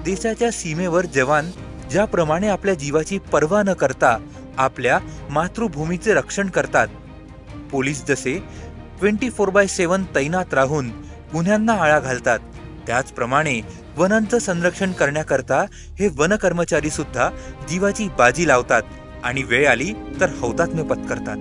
देशाच्या सीमेवर जवान ज्याप्रमाणे आपल्या जीवाची पर्वा न करता आपल्या मातृभूमीचे रक्षण करतात, पोलीस जसे 24/7 तैनात राहून गुन्ह्यांना आळा घालतात, त्याचप्रमाणे वनांचं संरक्षण करण्याकरता हे वन कर्मचारी सुद्धा जीवाची बाजी लावतात आणि वेळ आली तर हौतात्म्य पत्करतात.